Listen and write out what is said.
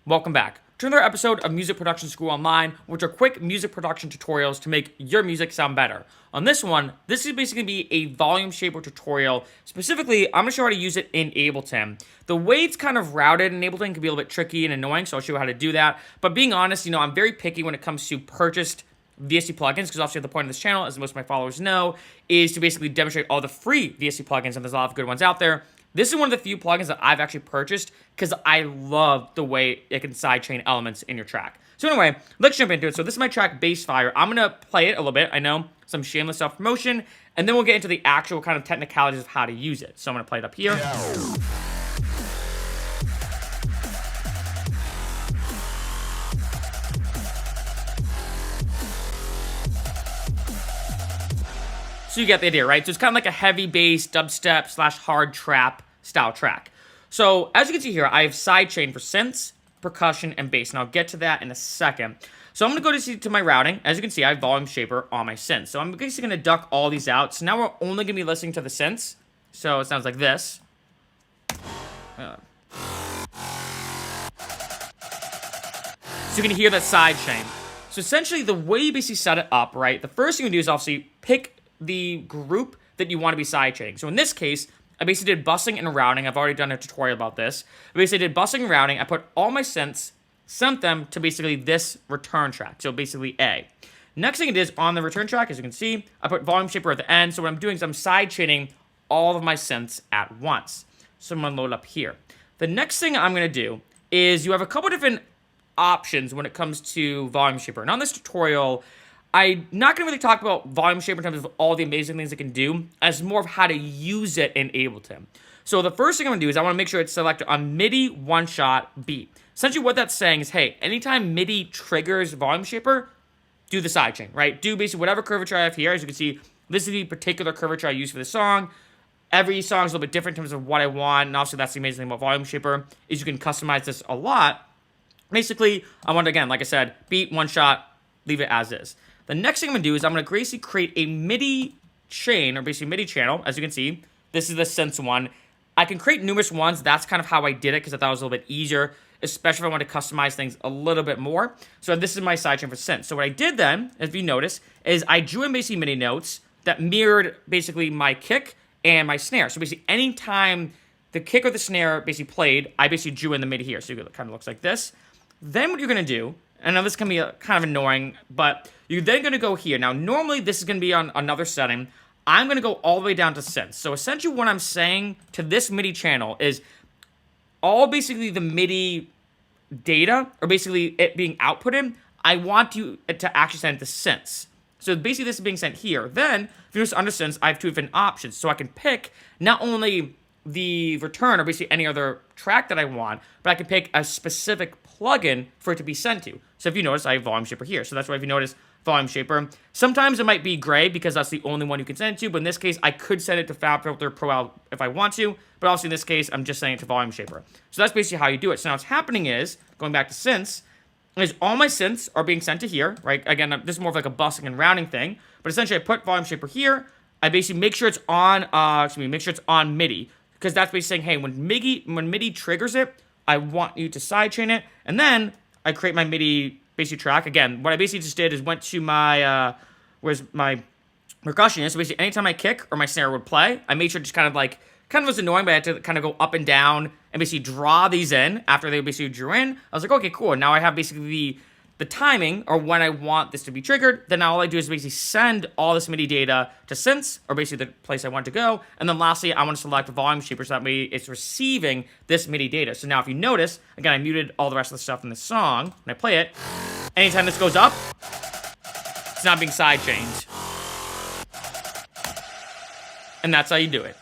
Welcome back to another episode of Music Production School Online, which are quick music production tutorials to make your music sound better. On this one, this is basically going to be a VolumeShaper tutorial. Specifically, I'm going to show you how to use it in Ableton. The way it's kind of routed in Ableton can be a little bit tricky and annoying, so I'll show you how to do that. But being honest, I'm very picky when it comes to purchased VST plugins, because obviously the point of this channel, as most of my followers know, is to basically demonstrate all the free VST plugins, and there's a lot of good ones out there. This is one of the few plugins that I've actually purchased because I love the way it can sidechain elements in your track. So anyway, let's jump into it. So this is my track, Bass Fire. I'm going to play it a little bit. I know, some shameless self-promotion, and then we'll get into the actual kind of technicalities of how to use it. So I'm going to play it up here. So you get the idea, right? So it's kind of like a heavy bass, dubstep / hard trap style track. So as you can see here, I have sidechain for synths, percussion, and bass. And I'll get to that in a second. So I'm going to go to my routing. As you can see, I have VolumeShaper on my synths. So I'm basically going to duck all these out. So now we're only going to be listening to the synths. So it sounds like this. So you can hear that sidechain. So essentially, the way you basically set it up, right? The first thing you do is obviously pick the group that you want to be sidechaining. So in this case, I basically did busing and routing. I've already done a tutorial about this. I basically did busing and routing. I put all my synths, sent them to basically this return track. So basically A. Next thing it is on the return track, as you can see, I put VolumeShaper at the end. So what I'm doing is I'm sidechaining all of my synths at once. So I'm going to load up here. The next thing I'm going to do is you have a couple different options when it comes to VolumeShaper. And on this tutorial, I'm not going to really talk about VolumeShaper in terms of all the amazing things it can do, as more of how to use it in Ableton. So the first thing I'm going to do is I want to make sure it's selected on MIDI one-shot beat. Essentially what that's saying is, hey, anytime MIDI triggers VolumeShaper, do the sidechain, right? Do basically whatever curvature I have here. As you can see, this is the particular curvature I use for the song. Every song is a little bit different in terms of what I want, and also that's the amazing thing about VolumeShaper, is you can customize this a lot. Basically, I want to, again, like I said, beat, one shot, leave it as is. The next thing I'm going to do is I'm going to basically create a MIDI chain, or basically MIDI channel. As you can see, this is the synths one. I can create numerous ones. That's kind of how I did it, because I thought it was a little bit easier, especially if I want to customize things a little bit more. So this is my sidechain for synths. So what I did then, if you notice, is I drew in basically MIDI notes that mirrored basically my kick and my snare. So basically anytime the kick or the snare basically played, I basically drew in the MIDI here. So it kind of looks like this. Then what you're going to do, I know this can be kind of annoying, but you're then going to go here. Now, normally this is going to be on another setting. I'm going to go all the way down to synths. So essentially what I'm saying to this MIDI channel is all basically the MIDI data, or basically it being outputted, I want you to actually send it to synths. So basically this is being sent here. Then, if you notice under synths, I have two different options. So I can pick not only the return or basically any other track that I want, but I can pick a specific plugin for it to be sent to. So if you notice, I have VolumeShaper here. So that's why if you notice VolumeShaper, sometimes it might be gray because that's the only one you can send it to, but in this case, I could send it to FabFilter Pro if I want to, but obviously in this case, I'm just sending it to VolumeShaper. So that's basically how you do it. So now what's happening is, going back to synths, is all my synths are being sent to here, right? Again, this is more of like a busing and rounding thing, but essentially I put VolumeShaper here. I basically make sure it's on, make sure it's on MIDI, because that's basically saying, hey, when MIDI triggers it, I want you to sidechain it, and then I create my MIDI basically track. Again, what I basically just did is went to my, where's my percussion is. So basically, anytime I kick or my snare would play, I made sure just kind of was annoying, but I had to kind of go up and down and basically draw these in after they basically drew in. I was like, okay, cool. Now I have basically the timing or when I want this to be triggered. Then all I do is basically send all this MIDI data to synths, or basically the place I want to go. And then lastly, I want to select VolumeShaper so that way it's receiving this MIDI data. So now if you notice, again, I muted all the rest of the stuff in this song. When I play it, anytime this goes up, it's not being sidechained. And that's how you do it.